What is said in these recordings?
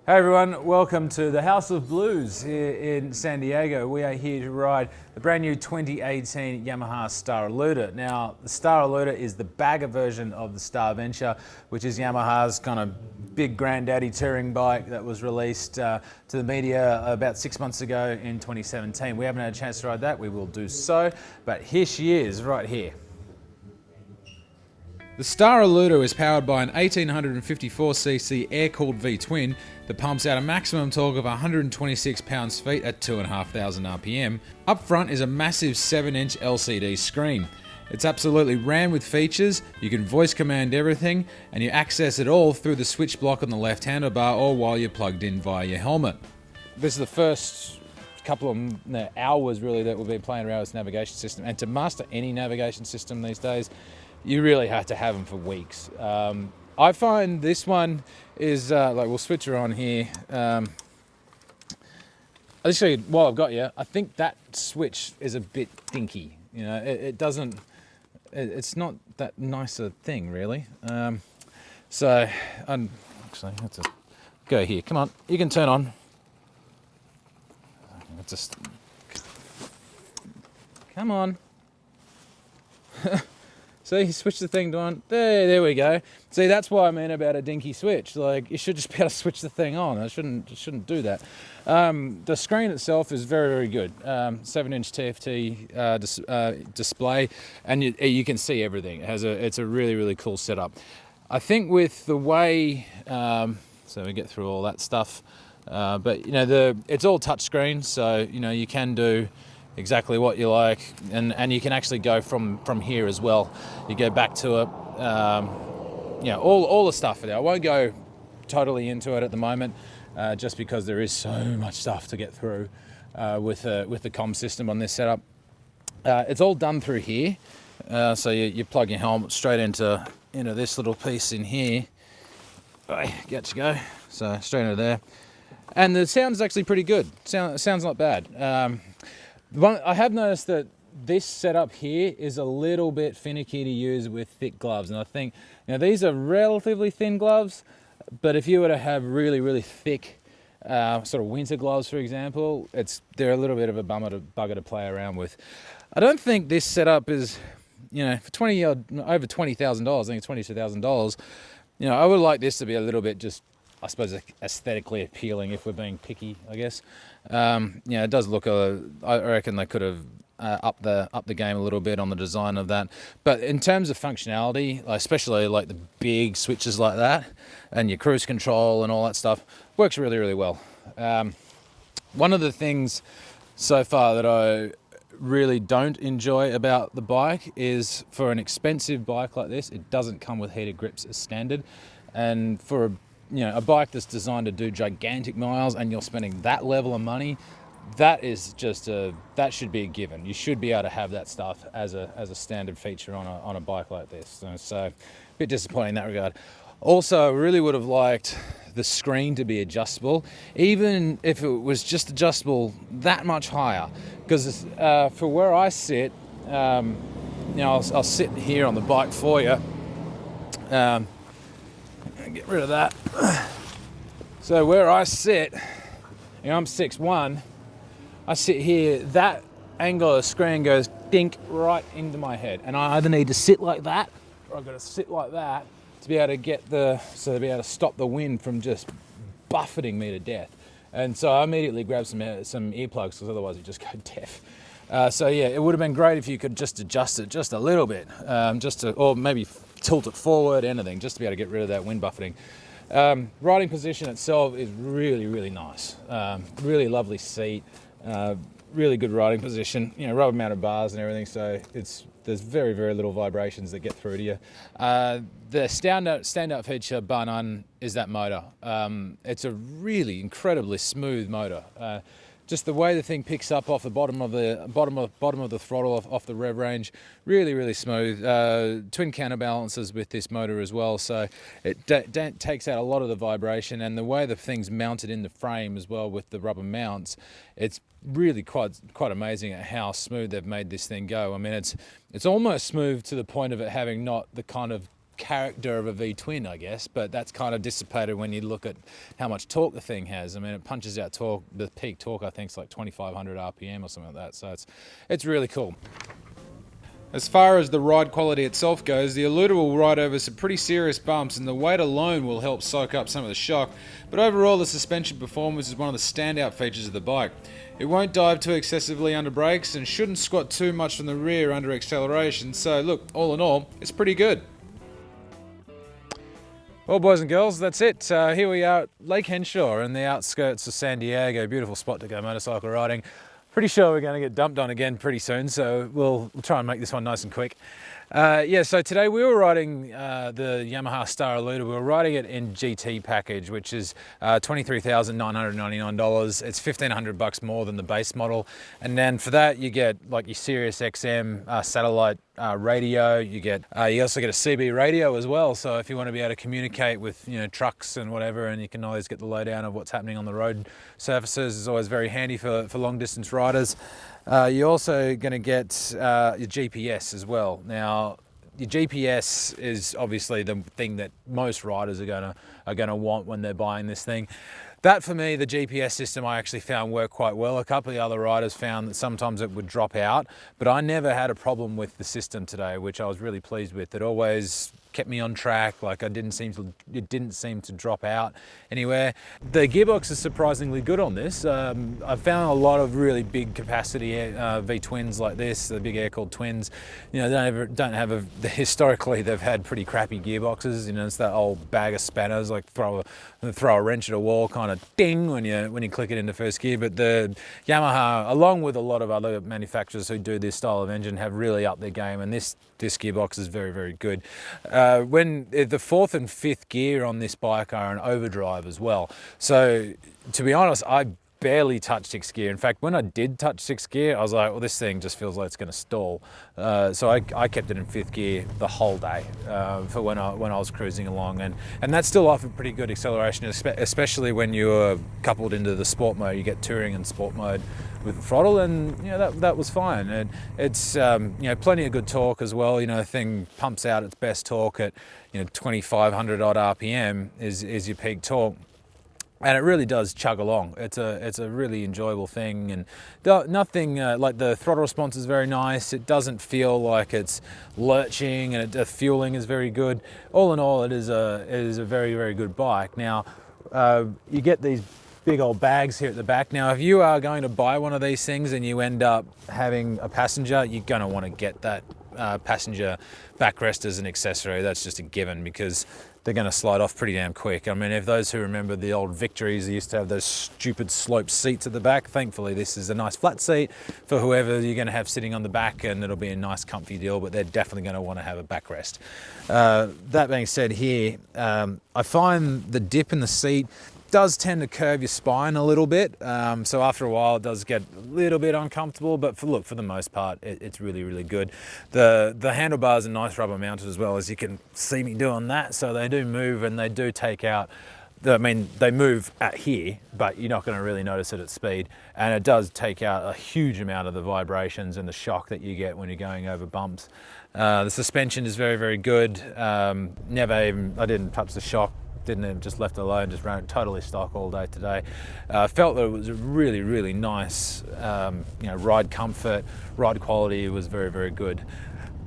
Hey everyone, welcome to the House of Blues here in San Diego. We are here to ride the brand new 2018 Yamaha Star Eluder. Now, the Star Eluder is the bagger version of the Star Venture, which is Yamaha's kind of big granddaddy touring bike that was released to the media about 6 months ago in 2017. We haven't had a chance to ride that, we will do so, but here she is, right here. The Star Eluder is powered by an 1854cc air-cooled V-twin that pumps out a maximum torque of 126 pounds-feet at 2,500 RPM. Up front is a massive 7-inch LCD screen. It's absolutely rammed with features, you can voice command everything, and you access it all through the switch block on the left handlebar or while you're plugged in via your helmet. This is the first couple of hours really that we'll be playing around with this navigation system, and to master any navigation system these days, you really have to have them for weeks. I find this one is, like we'll switch her on here. Actually, while I've got you, I think that switch is a bit dinky. You know, it's not that nice a thing really. So, actually, let's just go here. Come on, you can turn on. Let's just, come on. See, you switch the thing on. There we go. See, that's what I mean about a dinky switch. Like, you should just be able to switch the thing on. I shouldn't do that. The screen itself is very, very good. 7-inch TFT display, and you can see everything. It's a really, really cool setup. I think with the way, so we get through all that stuff, but you know, it's all touch screen, so you know you can do exactly what you like, and you can actually go from here as well. You go back to it, you know, all the stuff there. I won't go totally into it at the moment, just because there is so much stuff to get through with the comm system on this setup. It's all done through here, so you plug your helmet straight into this little piece in here. Get you go. So straight into there, and the sound is actually pretty good. Sounds not bad. I have noticed that this setup here is a little bit finicky to use with thick gloves, and I think these are relatively thin gloves, but if you were to have really, really thick sort of winter gloves, for example, they're a little bit of a bugger to play around with. I don't think this setup is, for over $20,000, I think it's $22,000. I would like this to be a little bit just, I suppose, aesthetically appealing if we're being picky, I guess. It does look I reckon they could have upped the game a little bit on the design of that. But in terms of functionality, especially like the big switches like that, and your cruise control and all that stuff, works really, really well. One of the things so far that I really don't enjoy about the bike is, for an expensive bike like this, it doesn't come with heated grips as standard, and for a bike that's designed to do gigantic miles and you're spending that level of money, that should be a given. You should be able to have that stuff as a standard feature on a bike like this. So a bit disappointing in that regard. Also, I really would have liked the screen to be adjustable, even if it was just adjustable that much higher, because for where I sit, I'll sit here on the bike for you. Get rid of that. So where I sit, I'm 6'1", I sit here, that angle of the screen goes dink right into my head, and I either need to sit like that or I've got to sit like that to be able to be able to stop the wind from just buffeting me to death. And so I immediately grabbed some earplugs, because otherwise you just go deaf. So yeah, it would have been great if you could just adjust it just a little bit, or maybe tilt it forward, anything, just to be able to get rid of that wind buffeting. Riding position itself is really, really nice. Really lovely seat, really good riding position. Rubber mounted bars and everything, so there's very, very little vibrations that get through to you. The standout feature, bar none, is that motor. It's a really incredibly smooth motor. Just the way the thing picks up off the bottom of the throttle off the rev range, really, really smooth. Twin counterbalances with this motor as well, so it takes out a lot of the vibration, and the way the thing's mounted in the frame as well with the rubber mounts, it's really quite amazing at how smooth they've made this thing go. I mean, it's almost smooth to the point of it having not the kind of character of a V-twin, I guess, but that's kind of dissipated when you look at how much torque the thing has. I mean, it punches out torque, the peak torque I think is like 2,500 RPM or something like that, so it's really cool. As far as the ride quality itself goes, the Eluder will ride over some pretty serious bumps, and the weight alone will help soak up some of the shock, but overall the suspension performance is one of the standout features of the bike. It won't dive too excessively under brakes and shouldn't squat too much from the rear under acceleration, so look, all in all, it's pretty good. Well, boys and girls, that's it. Here we are at Lake Henshaw in the outskirts of San Diego. Beautiful spot to go motorcycle riding. Pretty sure we're going to get dumped on again pretty soon, so we'll try and make this one nice and quick. So today we were riding the Yamaha Star Eluder. We were riding it in GT package, which is $23,999. It's $1,500 more than the base model, and then for that you get like your Sirius XM satellite radio. You also get a CB radio as well. So if you want to be able to communicate with trucks and whatever, and you can always get the lowdown of what's happening on the road surfaces, is always very handy for long distance riders. You're also going to get your GPS as well. Now, your GPS is obviously the thing that most riders are going to want when they're buying this thing. That, for me, the GPS system I actually found worked quite well. A couple of the other riders found that sometimes it would drop out, but I never had a problem with the system today, which I was really pleased with. It always kept me on track. Like it didn't seem to drop out anywhere. The gearbox is surprisingly good on this. I've found a lot of really big capacity V-twins like this, the big air-cooled twins. Historically they've had pretty crappy gearboxes. It's that old bag of spanners, like throw a wrench at a wall, kind of ding when you click it into first gear. But the Yamaha, along with a lot of other manufacturers who do this style of engine, have really upped their game, and this gearbox is very, very good. When the fourth and fifth gear on this bike are an overdrive as well. So to be honest, I barely touched sixth gear. In fact, when I did touch sixth gear, I was like, well, this thing just feels like it's going to stall. So I kept it in fifth gear the whole day for when I was cruising along, and that still offered pretty good acceleration, especially when you're coupled into the sport mode. You get touring and sport mode with the throttle, and that was fine. And it's plenty of good torque as well. The thing pumps out its best torque at 2,500 odd RPM is your peak torque. And it really does chug along. It's a really enjoyable thing, and nothing like the throttle response is very nice. It doesn't feel like it's lurching, and the fueling is very good. All in all, it is a very, very good bike. Now, you get these big old bags here at the back. Now, if you are going to buy one of these things and you end up having a passenger, you're going to want to get that passenger backrest as an accessory. That's just a given, because they're going to slide off pretty damn quick. I mean, if those who remember the old Victories, they used to have those stupid sloped seats at the back. Thankfully, this is a nice flat seat for whoever you're going to have sitting on the back, and it'll be a nice comfy deal, but they're definitely going to want to have a backrest. That being said here, I find the dip in the seat does tend to curve your spine a little bit, so after a while it does get a little bit uncomfortable, but for the most part it's really, really good. The handlebars are nice rubber mounted as well, as you can see me doing that, so they do move, and they do take out they move at here, but you're not going to really notice it at speed, and it does take out a huge amount of the vibrations and the shock that you get when you're going over bumps. The suspension is very, very good. I didn't touch the shock, didn't even, just left it alone, just ran it totally stock all day today. Felt that it was a really, really nice ride comfort, ride quality was very, very good.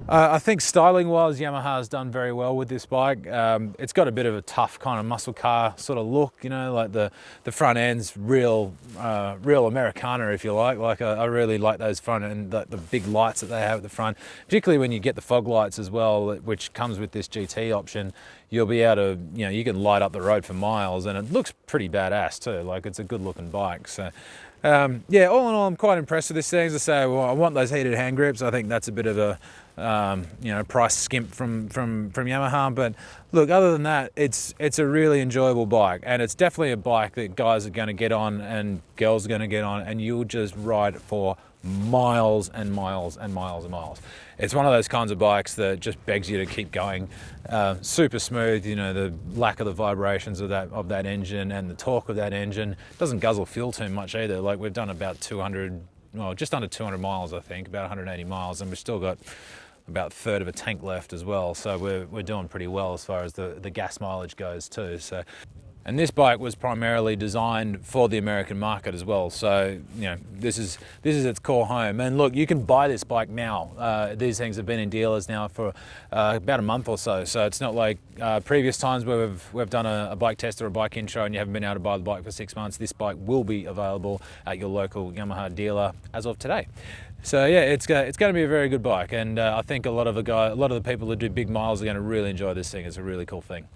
I think styling wise, Yamaha has done very well with this bike. It's got a bit of a tough kind of muscle car sort of look, like the front end's real Americana, if you like. I really like those front end, the big lights that they have at the front, particularly when you get the fog lights as well, which comes with this GT option. You'll be able to, you can light up the road for miles, and it looks pretty badass too. Like, it's a good looking bike. So all in all, I'm quite impressed with this thing. As I say, well, I want those heated hand grips. I think that's a bit of a price skimp from Yamaha, but look, other than that, it's a really enjoyable bike, and it's definitely a bike that guys are going to get on and girls are going to get on, and you'll just ride it for miles and miles and miles and miles. It's one of those kinds of bikes that just begs you to keep going. Super smooth, the lack of the vibrations of that engine and the torque of that engine. Doesn't guzzle fuel too much either. Like, we've done about just under 200 miles, I think, about 180 miles, and we've still got about a third of a tank left as well. So we're doing pretty well as far as the gas mileage goes too. So. And this bike was primarily designed for the American market as well. So, you know, this is its core home. And look, you can buy this bike now. These things have been in dealers now for about a month or so. So it's not like previous times where we've done a bike test or a bike intro and you haven't been able to buy the bike for 6 months. This bike will be available at your local Yamaha dealer as of today. So yeah, it's going to be a very good bike. And I think a lot of the people who do big miles are going to really enjoy this thing. It's a really cool thing.